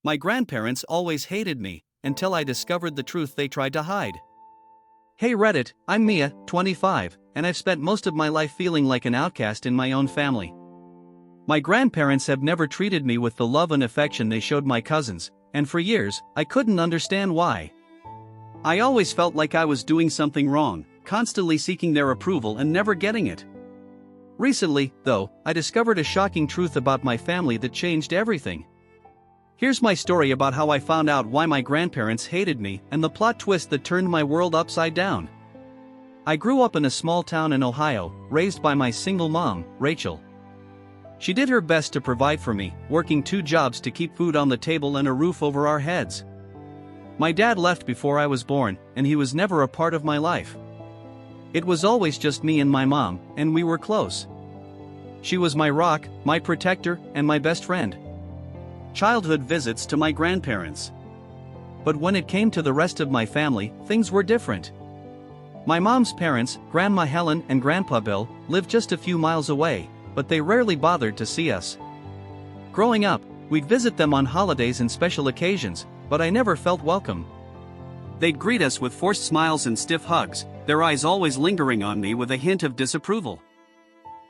My grandparents always hated me, until I discovered the truth they tried to hide. Hey Reddit, I'm Mia, 25, and I've spent most of my life feeling like an outcast in my own family. My grandparents have never treated me with the love and affection they showed my cousins, and for years, I couldn't understand why. I always felt like I was doing something wrong, constantly seeking their approval and never getting it. Recently, though, I discovered a shocking truth about my family that changed everything. Here's my story about how I found out why my grandparents hated me and the plot twist that turned my world upside down. I grew up in a small town in Ohio, raised by my single mom, Rachel. She did her best to provide for me, working 2 jobs to keep food on the table and a roof over our heads. My dad left before I was born, and he was never a part of my life. It was always just me and my mom, and we were close. She was my rock, my protector, and my best friend. Childhood visits to my grandparents. But when it came to the rest of my family, things were different. My mom's parents, Grandma Helen and Grandpa Bill, lived just a few miles away, but they rarely bothered to see us. Growing up, we'd visit them on holidays and special occasions, but I never felt welcome. They'd greet us with forced smiles and stiff hugs, their eyes always lingering on me with a hint of disapproval.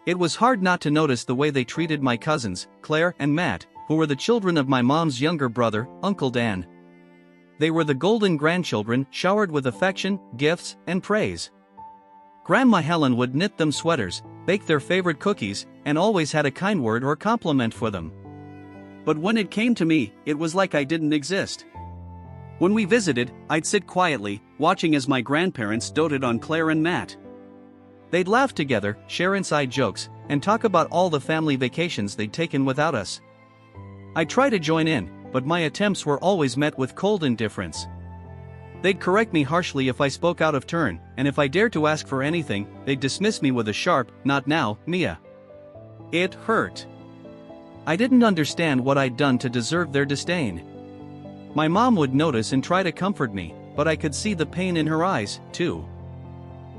It was hard not to notice the way they treated my cousins, Claire and Matt, who were the children of my mom's younger brother, Uncle Dan. They were the golden grandchildren, showered with affection, gifts, and praise. Grandma Helen would knit them sweaters, bake their favorite cookies, and always had a kind word or compliment for them. But when it came to me, it was like I didn't exist. When we visited, I'd sit quietly, watching as my grandparents doted on Claire and Matt. They'd laugh together, share inside jokes, and talk about all the family vacations they'd taken without us. I'd try to join in, but my attempts were always met with cold indifference. They'd correct me harshly if I spoke out of turn, and if I dared to ask for anything, they'd dismiss me with a sharp, "Not now, Mia." It hurt. I didn't understand what I'd done to deserve their disdain. My mom would notice and try to comfort me, but I could see the pain in her eyes, too.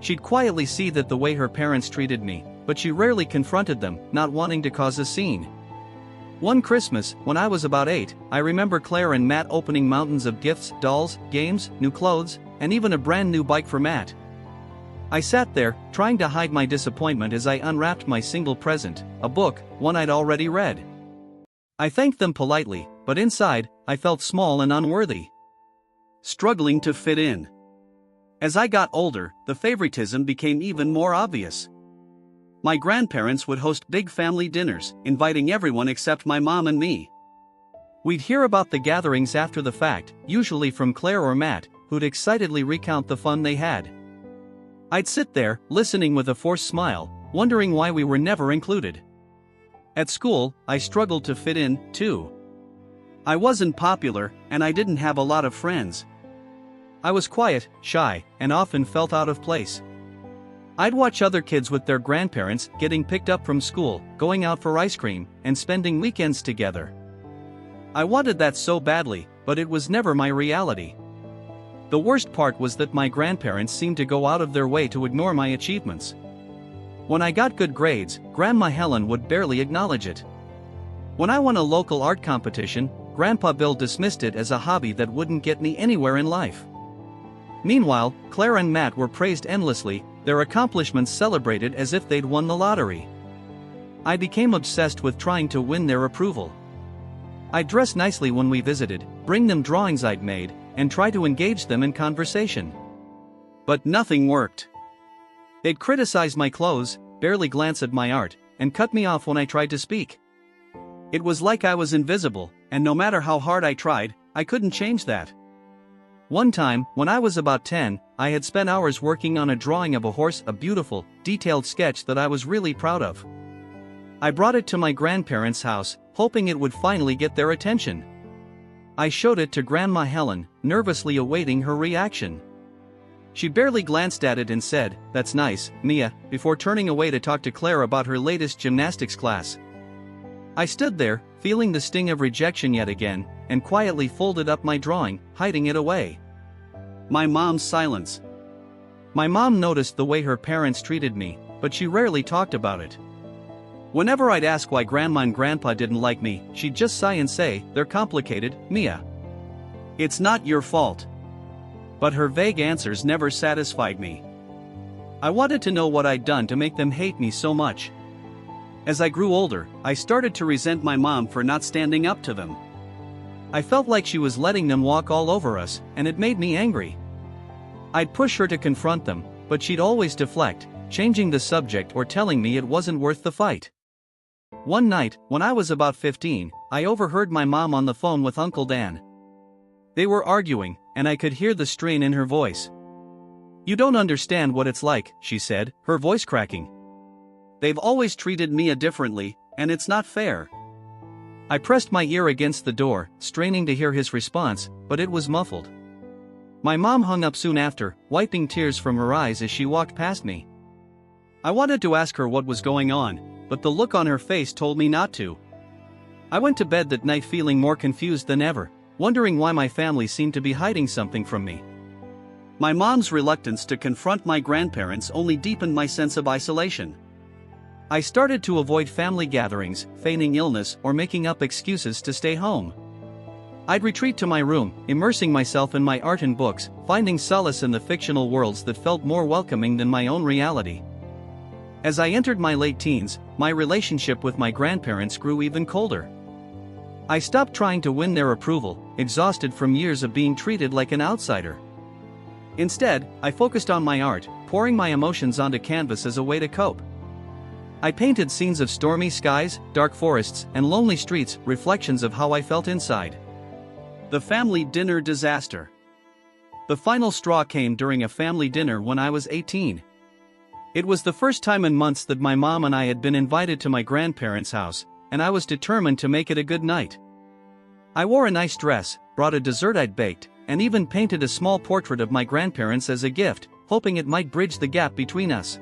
She'd quietly see that the way her parents treated me, but she rarely confronted them, not wanting to cause a scene. One Christmas, when I was about 8, I remember Claire and Matt opening mountains of gifts, dolls, games, new clothes, and even a brand new bike for Matt. I sat there, trying to hide my disappointment as I unwrapped my single present, a book, one I'd already read. I thanked them politely, but inside, I felt small and unworthy. Struggling to fit in. As I got older, the favoritism became even more obvious. My grandparents would host big family dinners, inviting everyone except my mom and me. We'd hear about the gatherings after the fact, usually from Claire or Matt, who'd excitedly recount the fun they had. I'd sit there, listening with a forced smile, wondering why we were never included. At school, I struggled to fit in, too. I wasn't popular, and I didn't have a lot of friends. I was quiet, shy, and often felt out of place. I'd watch other kids with their grandparents getting picked up from school, going out for ice cream, and spending weekends together. I wanted that so badly, but it was never my reality. The worst part was that my grandparents seemed to go out of their way to ignore my achievements. When I got good grades, Grandma Helen would barely acknowledge it. When I won a local art competition, Grandpa Bill dismissed it as a hobby that wouldn't get me anywhere in life. Meanwhile, Claire and Matt were praised endlessly, their accomplishments celebrated as if they'd won the lottery. I became obsessed with trying to win their approval. I'd dress nicely when we visited, bring them drawings I'd made, and try to engage them in conversation. But nothing worked. They'd criticize my clothes, barely glance at my art, and cut me off when I tried to speak. It was like I was invisible, and no matter how hard I tried, I couldn't change that. One time, when I was about 10, I had spent hours working on a drawing of a horse, a beautiful, detailed sketch that I was really proud of. I brought it to my grandparents' house, hoping it would finally get their attention. I showed it to Grandma Helen, nervously awaiting her reaction. She barely glanced at it and said, "That's nice, Mia," before turning away to talk to Claire about her latest gymnastics class. I stood there, feeling the sting of rejection yet again, and quietly folded up my drawing, hiding it away. My mom's silence. My mom noticed the way her parents treated me, but she rarely talked about it. Whenever I'd ask why Grandma and Grandpa didn't like me, she'd just sigh and say, "They're complicated, Mia. It's not your fault." But her vague answers never satisfied me. I wanted to know what I'd done to make them hate me so much. As I grew older, I started to resent my mom for not standing up to them. I felt like she was letting them walk all over us, and it made me angry. I'd push her to confront them, but she'd always deflect, changing the subject or telling me it wasn't worth the fight. One night, when I was about 15, I overheard my mom on the phone with Uncle Dan. They were arguing, and I could hear the strain in her voice. "You don't understand what it's like," she said, her voice cracking. "They've always treated Mia differently, and it's not fair." I pressed my ear against the door, straining to hear his response, but it was muffled. My mom hung up soon after, wiping tears from her eyes as she walked past me. I wanted to ask her what was going on, but the look on her face told me not to. I went to bed that night feeling more confused than ever, wondering why my family seemed to be hiding something from me. My mom's reluctance to confront my grandparents only deepened my sense of isolation. I started to avoid family gatherings, feigning illness or making up excuses to stay home. I'd retreat to my room, immersing myself in my art and books, finding solace in the fictional worlds that felt more welcoming than my own reality. As I entered my late teens, my relationship with my grandparents grew even colder. I stopped trying to win their approval, exhausted from years of being treated like an outsider. Instead, I focused on my art, pouring my emotions onto canvas as a way to cope. I painted scenes of stormy skies, dark forests, and lonely streets, reflections of how I felt inside. The family dinner disaster. The final straw came during a family dinner when I was 18. It was the first time in months that my mom and I had been invited to my grandparents' house, and I was determined to make it a good night. I wore a nice dress, brought a dessert I'd baked, and even painted a small portrait of my grandparents as a gift, hoping it might bridge the gap between us.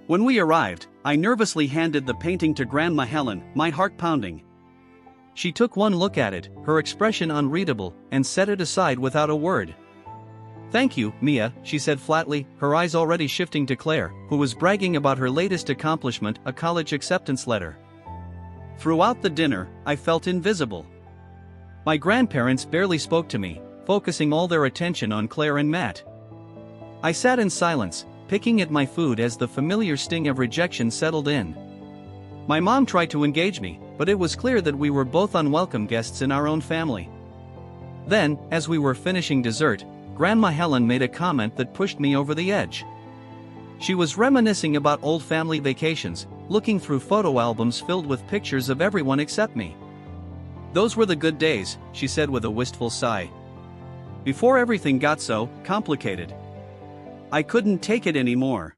When we arrived, I nervously handed the painting to Grandma Helen, my heart pounding. She took one look at it, her expression unreadable, and set it aside without a word. "Thank you, Mia," she said flatly, her eyes already shifting to Claire, who was bragging about her latest accomplishment, a college acceptance letter. Throughout the dinner, I felt invisible. My grandparents barely spoke to me, focusing all their attention on Claire and Matt. I sat in silence, picking at my food as the familiar sting of rejection settled in. My mom tried to engage me, but it was clear that we were both unwelcome guests in our own family. Then, as we were finishing dessert, Grandma Helen made a comment that pushed me over the edge. She was reminiscing about old family vacations, looking through photo albums filled with pictures of everyone except me. "Those were the good days," she said with a wistful sigh. "Before everything got so complicated. I couldn't take it anymore."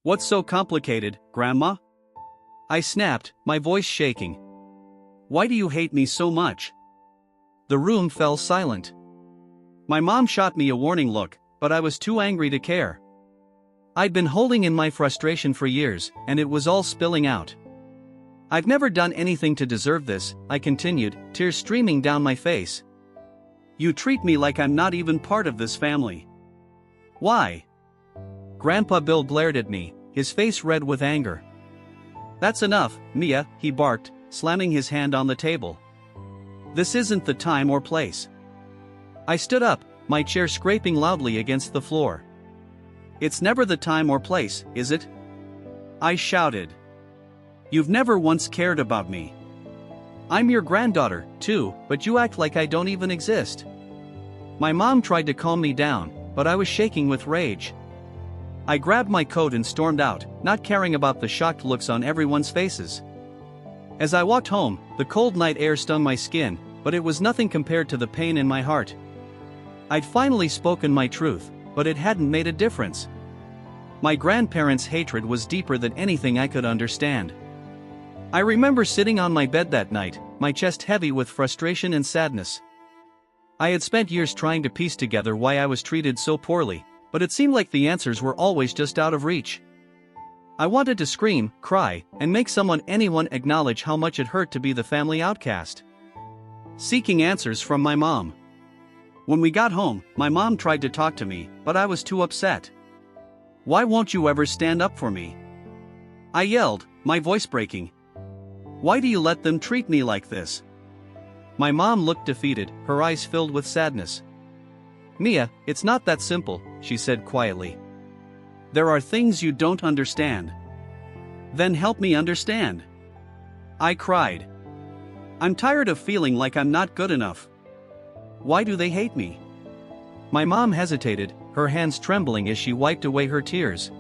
"What's so complicated, Grandma?" I snapped, my voice shaking. "Why do you hate me so much?" The room fell silent. My mom shot me a warning look, but I was too angry to care. I'd been holding in my frustration for years, and it was all spilling out. "I've never done anything to deserve this," I continued, tears streaming down my face. "You treat me like I'm not even part of this family. Why?" Grandpa Bill glared at me, his face red with anger. "That's enough, Mia," he barked, slamming his hand on the table. "This isn't the time or place." I stood up, my chair scraping loudly against the floor. "It's never the time or place, is it?" I shouted. "You've never once cared about me. I'm your granddaughter, too, but you act like I don't even exist." My mom tried to calm me down, but I was shaking with rage. I grabbed my coat and stormed out, not caring about the shocked looks on everyone's faces. As I walked home, the cold night air stung my skin, but it was nothing compared to the pain in my heart. I'd finally spoken my truth, but it hadn't made a difference. My grandparents' hatred was deeper than anything I could understand. I remember sitting on my bed that night, my chest heavy with frustration and sadness. I had spent years trying to piece together why I was treated so poorly, but it seemed like the answers were always just out of reach. I wanted to scream, cry, and make anyone acknowledge how much it hurt to be the family outcast. Seeking answers from my mom. When we got home, my mom tried to talk to me, but I was too upset. "Why won't you ever stand up for me?" I yelled, my voice breaking. Why do you let them treat me like this? My mom looked defeated, her eyes filled with sadness. Mia, it's not that simple, she said quietly. There are things you don't understand. Then help me understand. I cried. I'm tired of feeling like I'm not good enough. Why do they hate me? My mom hesitated, her hands trembling as she wiped away her tears.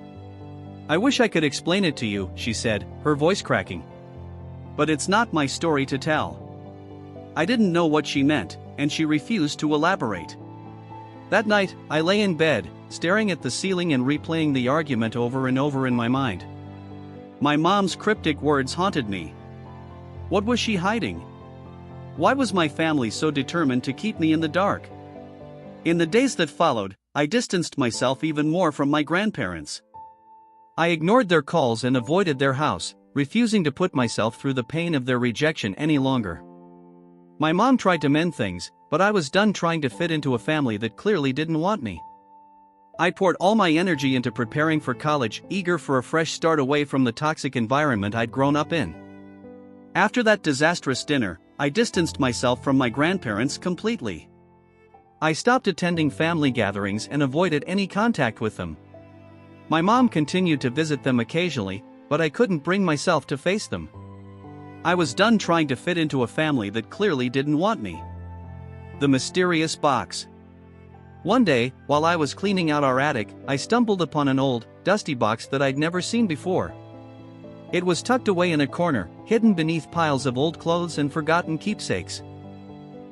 I wish I could explain it to you, she said, her voice cracking. But it's not my story to tell. I didn't know what she meant, and she refused to elaborate. That night, I lay in bed, staring at the ceiling and replaying the argument over and over in my mind. My mom's cryptic words haunted me. What was she hiding? Why was my family so determined to keep me in the dark? In the days that followed, I distanced myself even more from my grandparents. I ignored their calls and avoided their house, refusing to put myself through the pain of their rejection any longer. My mom tried to mend things, but I was done trying to fit into a family that clearly didn't want me. I poured all my energy into preparing for college, eager for a fresh start away from the toxic environment I'd grown up in. After that disastrous dinner, I distanced myself from my grandparents completely. I stopped attending family gatherings and avoided any contact with them. My mom continued to visit them occasionally, but I couldn't bring myself to face them. I was done trying to fit into a family that clearly didn't want me. The mysterious box. One day, while I was cleaning out our attic, I stumbled upon an old, dusty box that I'd never seen before. It was tucked away in a corner, hidden beneath piles of old clothes and forgotten keepsakes.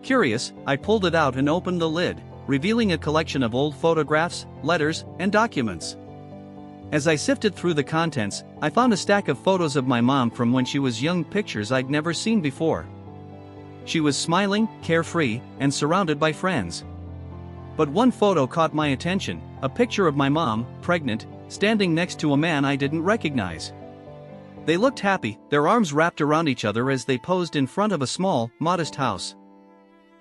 Curious, I pulled it out and opened the lid, revealing a collection of old photographs, letters, and documents. As I sifted through the contents, I found a stack of photos of my mom from when she was young, pictures I'd never seen before. She was smiling, carefree, and surrounded by friends. But one photo caught my attention, a picture of my mom, pregnant, standing next to a man I didn't recognize. They looked happy, their arms wrapped around each other as they posed in front of a small, modest house.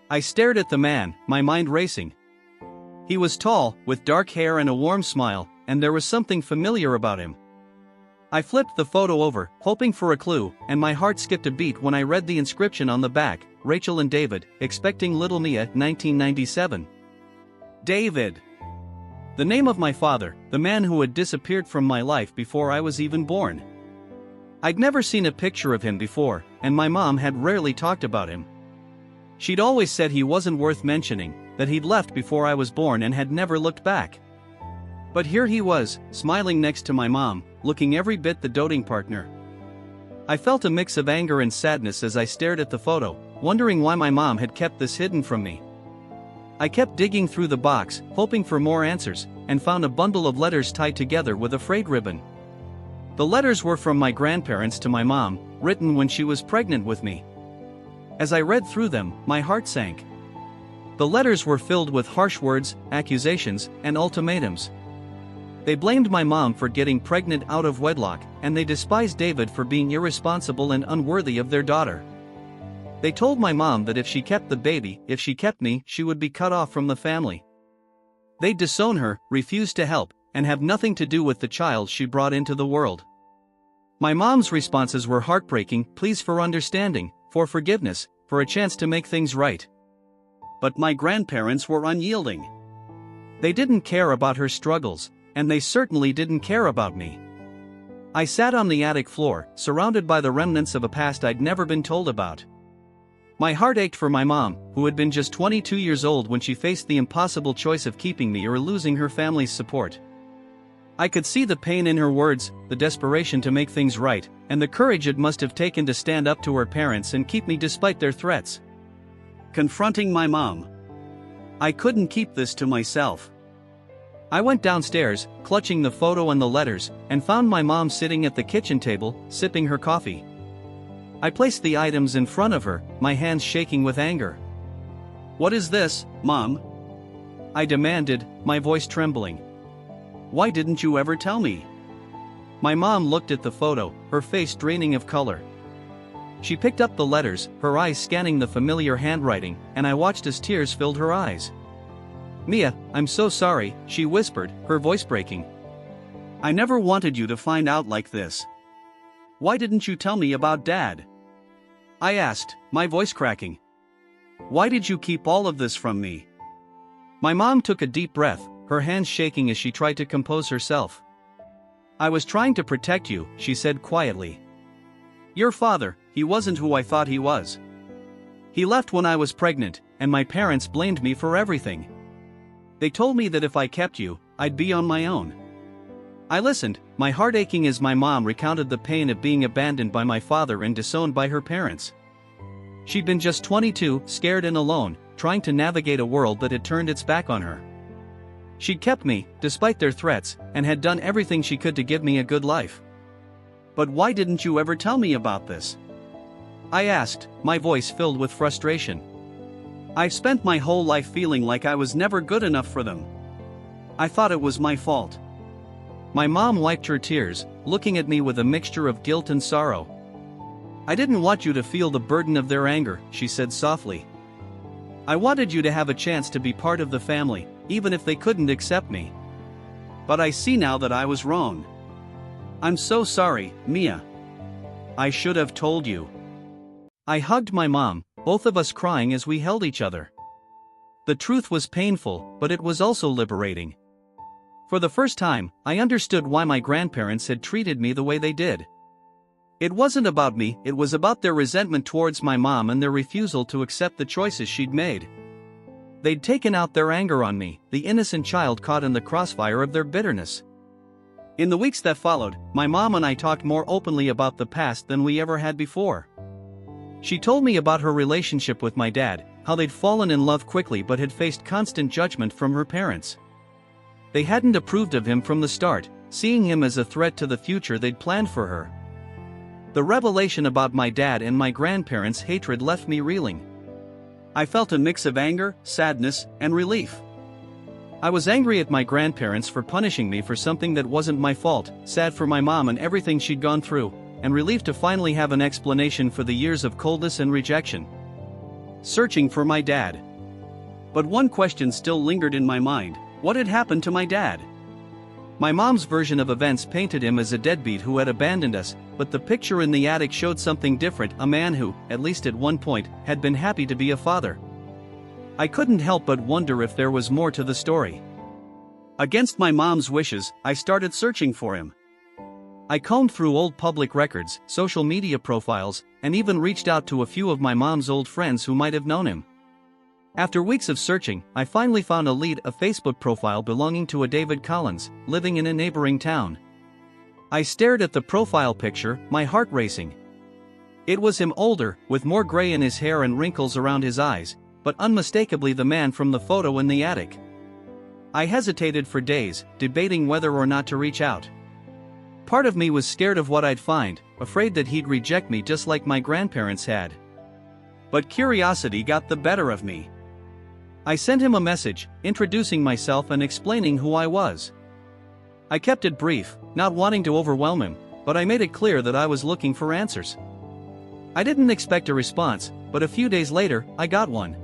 I stared at the man, my mind racing. He was tall, with dark hair and a warm smile, and there was something familiar about him. I flipped the photo over, hoping for a clue, and my heart skipped a beat when I read the inscription on the back, Rachel and David, expecting little Mia, 1997. David. The name of my father, the man who had disappeared from my life before I was even born. I'd never seen a picture of him before, and my mom had rarely talked about him. She'd always said he wasn't worth mentioning, that he'd left before I was born and had never looked back. But here he was, smiling next to my mom, looking every bit the doting partner. I felt a mix of anger and sadness as I stared at the photo, wondering why my mom had kept this hidden from me. I kept digging through the box, hoping for more answers, and found a bundle of letters tied together with a frayed ribbon. The letters were from my grandparents to my mom, written when she was pregnant with me. As I read through them, my heart sank. The letters were filled with harsh words, accusations, and ultimatums. They blamed my mom for getting pregnant out of wedlock, and they despised David for being irresponsible and unworthy of their daughter. They told my mom that if she kept the baby, if she kept me, she would be cut off from the family. They'd disown her, refuse to help, and have nothing to do with the child she brought into the world. My mom's responses were heartbreaking, pleas for understanding, for forgiveness, for a chance to make things right. But my grandparents were unyielding. They didn't care about her struggles, and they certainly didn't care about me. I sat on the attic floor, surrounded by the remnants of a past I'd never been told about. My heart ached for my mom, who had been just 22 years old when she faced the impossible choice of keeping me or losing her family's support. I could see the pain in her words, the desperation to make things right, and the courage it must have taken to stand up to her parents and keep me despite their threats. Confronting my mom. I couldn't keep this to myself. I went downstairs, clutching the photo and the letters, and found my mom sitting at the kitchen table, sipping her coffee. I placed the items in front of her, my hands shaking with anger. "What is this, Mom?" I demanded, my voice trembling. "Why didn't you ever tell me?" My mom looked at the photo, her face draining of color. She picked up the letters, her eyes scanning the familiar handwriting, and I watched as tears filled her eyes. "Mia, I'm so sorry," she whispered, her voice breaking. "I never wanted you to find out like this. Why didn't you tell me about Dad? I asked, my voice cracking. Why did you keep all of this from me? My mom took a deep breath, her hands shaking as she tried to compose herself. I was trying to protect you, she said quietly. Your father, he wasn't who I thought he was. He left when I was pregnant, and my parents blamed me for everything. They told me that if I kept you, I'd be on my own. I listened, my heart aching as my mom recounted the pain of being abandoned by my father and disowned by her parents. She'd been just 22, scared and alone, trying to navigate a world that had turned its back on her. She'd kept me, despite their threats, and had done everything she could to give me a good life. But why didn't you ever tell me about this? I asked, my voice filled with frustration. I've spent my whole life feeling like I was never good enough for them. I thought it was my fault. My mom wiped her tears, looking at me with a mixture of guilt and sorrow. I didn't want you to feel the burden of their anger, she said softly. I wanted you to have a chance to be part of the family, even if they couldn't accept me. But I see now that I was wrong. I'm so sorry, Mia. I should have told you. I hugged my mom, both of us crying as we held each other. The truth was painful, but it was also liberating. For the first time, I understood why my grandparents had treated me the way they did. It wasn't about me, it was about their resentment towards my mom and their refusal to accept the choices she'd made. They'd taken out their anger on me, the innocent child caught in the crossfire of their bitterness. In the weeks that followed, my mom and I talked more openly about the past than we ever had before. She told me about her relationship with my dad, how they'd fallen in love quickly but had faced constant judgment from her parents. They hadn't approved of him from the start, seeing him as a threat to the future they'd planned for her. The revelation about my dad and my grandparents' hatred left me reeling. I felt a mix of anger, sadness, and relief. I was angry at my grandparents for punishing me for something that wasn't my fault, sad for my mom and everything she'd gone through, and relieved to finally have an explanation for the years of coldness and rejection. Searching for my dad. But one question still lingered in my mind: what had happened to my dad? My mom's version of events painted him as a deadbeat who had abandoned us, but the picture in the attic showed something different, a man who, at least at one point, had been happy to be a father. I couldn't help but wonder if there was more to the story. Against my mom's wishes, I started searching for him. I combed through old public records, social media profiles, and even reached out to a few of my mom's old friends who might have known him. After weeks of searching, I finally found a Facebook profile belonging to a David Collins, living in a neighboring town. I stared at the profile picture, my heart racing. It was him, older, with more gray in his hair and wrinkles around his eyes, but unmistakably the man from the photo in the attic. I hesitated for days, debating whether or not to reach out. Part of me was scared of what I'd find, afraid that he'd reject me just like my grandparents had. But curiosity got the better of me. I sent him a message, introducing myself and explaining who I was. I kept it brief, not wanting to overwhelm him, but I made it clear that I was looking for answers. I didn't expect a response, but a few days later, I got one.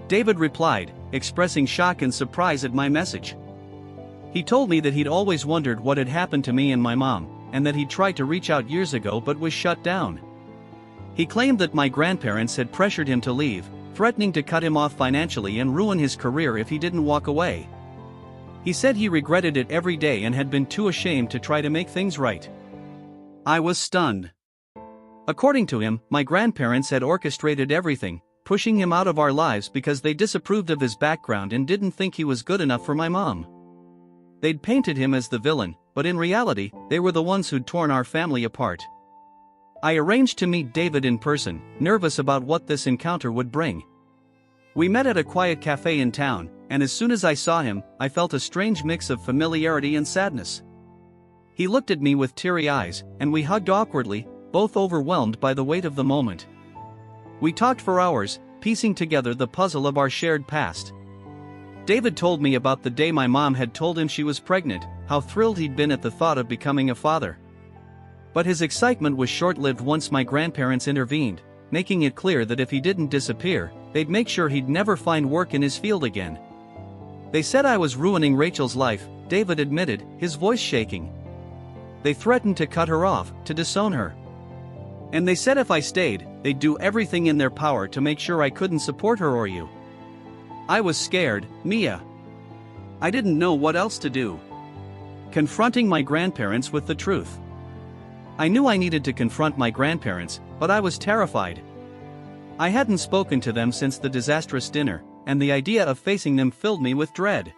David replied, expressing shock and surprise at my message. He told me that he'd always wondered what had happened to me and my mom, and that he'd tried to reach out years ago but was shut down. He claimed that my grandparents had pressured him to leave, threatening to cut him off financially and ruin his career if he didn't walk away. He said he regretted it every day and had been too ashamed to try to make things right. I was stunned. According to him, my grandparents had orchestrated everything, pushing him out of our lives because they disapproved of his background and didn't think he was good enough for my mom. They'd painted him as the villain, but in reality, they were the ones who'd torn our family apart. I arranged to meet David in person, nervous about what this encounter would bring. We met at a quiet cafe in town, and as soon as I saw him, I felt a strange mix of familiarity and sadness. He looked at me with teary eyes, and we hugged awkwardly, both overwhelmed by the weight of the moment. We talked for hours, piecing together the puzzle of our shared past. David told me about the day my mom had told him she was pregnant, how thrilled he'd been at the thought of becoming a father. But his excitement was short-lived once my grandparents intervened, making it clear that if he didn't disappear, they'd make sure he'd never find work in his field again. They said I was ruining Rachel's life, David admitted, his voice shaking. They threatened to cut her off, to disown her. And they said if I stayed, they'd do everything in their power to make sure I couldn't support her or you. I was scared, Mia. I didn't know what else to do. Confronting my grandparents with the truth. I knew I needed to confront my grandparents, but I was terrified. I hadn't spoken to them since the disastrous dinner, and the idea of facing them filled me with dread.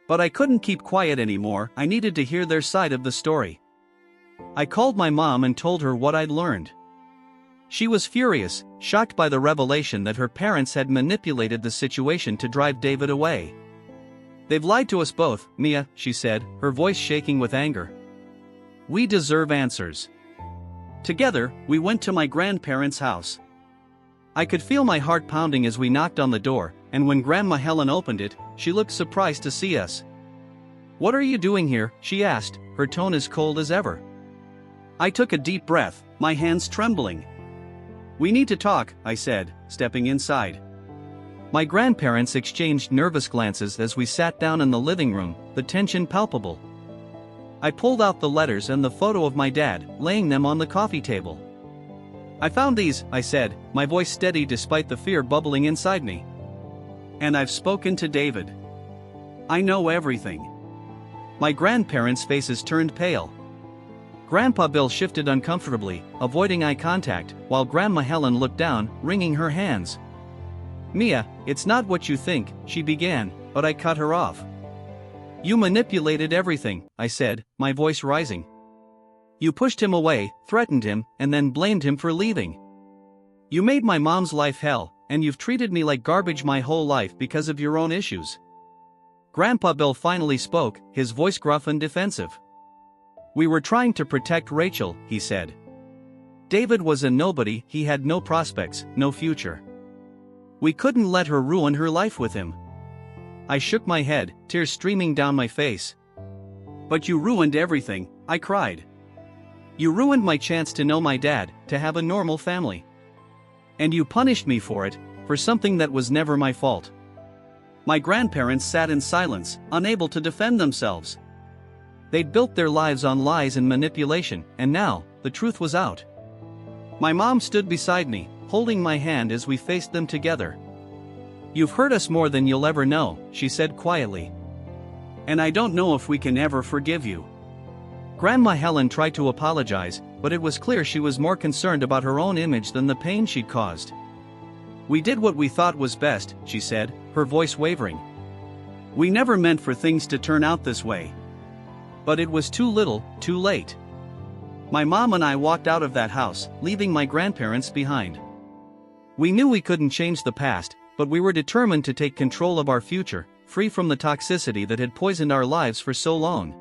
But I couldn't keep quiet anymore. I needed to hear their side of the story. I called my mom and told her what I'd learned. She was furious, shocked by the revelation that her parents had manipulated the situation to drive David away. "They've lied to us both, Mia," she said, her voice shaking with anger. "We deserve answers." Together, we went to my grandparents' house. I could feel my heart pounding as we knocked on the door, and when Grandma Helen opened it, she looked surprised to see us. "What are you doing here?" she asked, her tone as cold as ever. I took a deep breath, my hands trembling. "We need to talk," I said, stepping inside. My grandparents exchanged nervous glances as we sat down in the living room, the tension palpable. I pulled out the letters and the photo of my dad, laying them on the coffee table. "I found these," I said, my voice steady despite the fear bubbling inside me. "And I've spoken to David. I know everything." My grandparents' faces turned pale. Grandpa Bill shifted uncomfortably, avoiding eye contact, while Grandma Helen looked down, wringing her hands. "Mia, it's not what you think," she began, but I cut her off. "You manipulated everything," I said, my voice rising. "You pushed him away, threatened him, and then blamed him for leaving. You made my mom's life hell, and you've treated me like garbage my whole life because of your own issues." Grandpa Bill finally spoke, his voice gruff and defensive. "We were trying to protect Rachel," he said. "David was a nobody, he had no prospects, no future. We couldn't let her ruin her life with him." I shook my head, tears streaming down my face. "But you ruined everything," I cried. "You ruined my chance to know my dad, to have a normal family. And you punished me for it, for something that was never my fault." My grandparents sat in silence, unable to defend themselves. They'd built their lives on lies and manipulation, and now, the truth was out. My mom stood beside me, holding my hand as we faced them together. "You've hurt us more than you'll ever know," she said quietly. "And I don't know if we can ever forgive you." Grandma Helen tried to apologize, but it was clear she was more concerned about her own image than the pain she'd caused. "We did what we thought was best," she said, her voice wavering. "We never meant for things to turn out this way. But it was too little, too late." My mom and I walked out of that house, leaving my grandparents behind. We knew we couldn't change the past, but we were determined to take control of our future, free from the toxicity that had poisoned our lives for so long.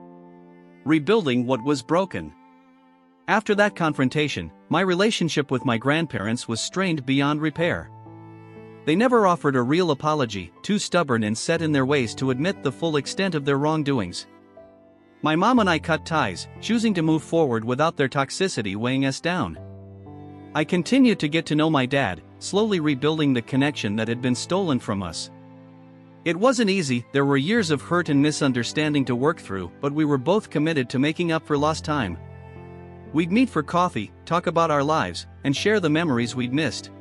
Rebuilding what was broken. After that confrontation, my relationship with my grandparents was strained beyond repair. They never offered a real apology, too stubborn and set in their ways to admit the full extent of their wrongdoings. My mom and I cut ties, choosing to move forward without their toxicity weighing us down. I continued to get to know my dad, slowly rebuilding the connection that had been stolen from us. It wasn't easy, there were years of hurt and misunderstanding to work through, but we were both committed to making up for lost time. We'd meet for coffee, talk about our lives, and share the memories we'd missed.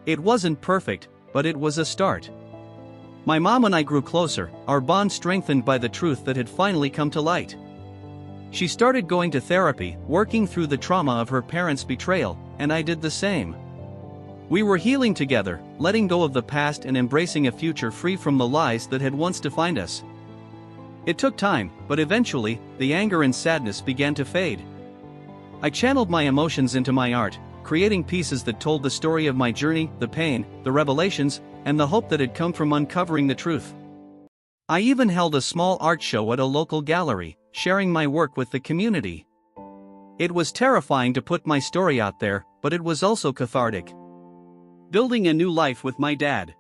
It wasn't perfect, but it was a start. My mom and I grew closer, our bond strengthened by the truth that had finally come to light. She started going to therapy, working through the trauma of her parents' betrayal, and I did the same. We were healing together, letting go of the past and embracing a future free from the lies that had once defined us. It took time, but eventually, the anger and sadness began to fade. I channeled my emotions into my art, creating pieces that told the story of my journey, the pain, the revelations, and the hope that had come from uncovering the truth. I even held a small art show at a local gallery, sharing my work with the community. It was terrifying to put my story out there, but it was also cathartic. Building a new life with my dad.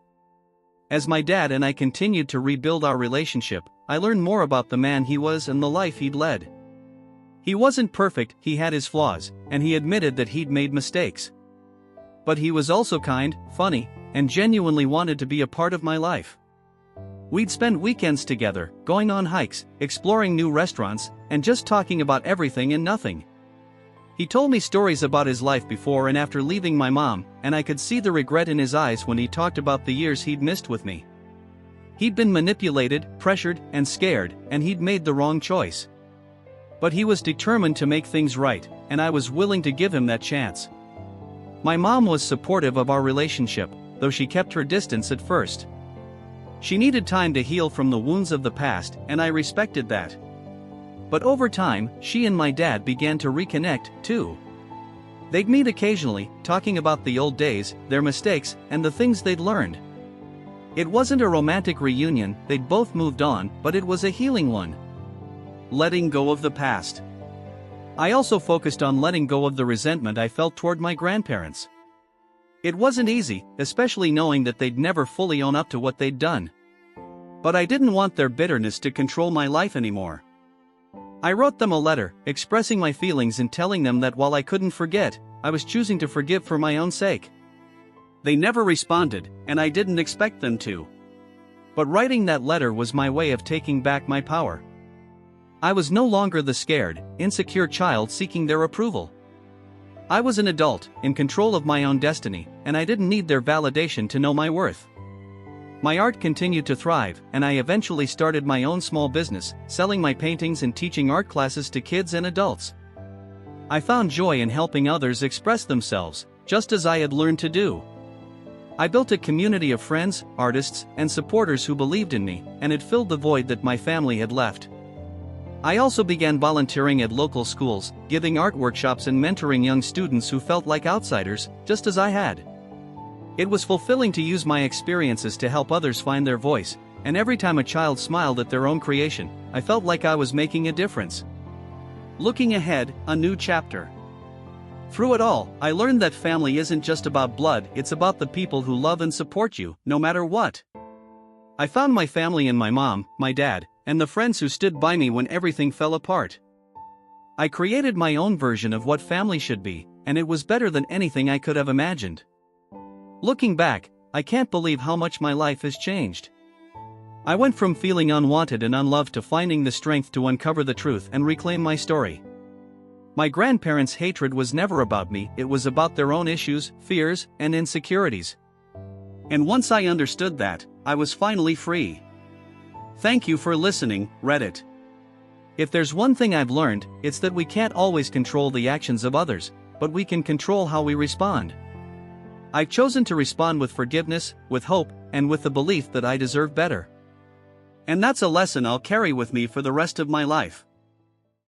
As my dad and I continued to rebuild our relationship, I learned more about the man he was and the life he'd led. He wasn't perfect, he had his flaws, and he admitted that he'd made mistakes. But he was also kind, funny, and genuinely wanted to be a part of my life. We'd spend weekends together, going on hikes, exploring new restaurants, and just talking about everything and nothing. He told me stories about his life before and after leaving my mom, and I could see the regret in his eyes when he talked about the years he'd missed with me. He'd been manipulated, pressured, and scared, and he'd made the wrong choice. But he was determined to make things right, and I was willing to give him that chance. My mom was supportive of our relationship, though she kept her distance at first. She needed time to heal from the wounds of the past, and I respected that. But over time, she and my dad began to reconnect, too. They'd meet occasionally, talking about the old days, their mistakes, and the things they'd learned. It wasn't a romantic reunion, they'd both moved on, but it was a healing one. Letting go of the past. I also focused on letting go of the resentment I felt toward my grandparents. It wasn't easy, especially knowing that they'd never fully own up to what they'd done. But I didn't want their bitterness to control my life anymore. I wrote them a letter, expressing my feelings and telling them that while I couldn't forget, I was choosing to forgive for my own sake. They never responded, and I didn't expect them to. But writing that letter was my way of taking back my power. I was no longer the scared, insecure child seeking their approval. I was an adult, in control of my own destiny, and I didn't need their validation to know my worth. My art continued to thrive, and I eventually started my own small business, selling my paintings and teaching art classes to kids and adults. I found joy in helping others express themselves, just as I had learned to do. I built a community of friends, artists, and supporters who believed in me, and it filled the void that my family had left. I also began volunteering at local schools, giving art workshops and mentoring young students who felt like outsiders, just as I had. It was fulfilling to use my experiences to help others find their voice, and every time a child smiled at their own creation, I felt like I was making a difference. Looking ahead, a new chapter. Through it all, I learned that family isn't just about blood, it's about the people who love and support you, no matter what. I found my family in my mom, my dad, and the friends who stood by me when everything fell apart. I created my own version of what family should be, and it was better than anything I could have imagined. Looking back, I can't believe how much my life has changed. I went from feeling unwanted and unloved to finding the strength to uncover the truth and reclaim my story. My grandparents' hatred was never about me, it was about their own issues, fears, and insecurities. And once I understood that, I was finally free. Thank you for listening, Reddit. If there's one thing I've learned, it's that we can't always control the actions of others, but we can control how we respond. I've chosen to respond with forgiveness, with hope, and with the belief that I deserve better. And that's a lesson I'll carry with me for the rest of my life.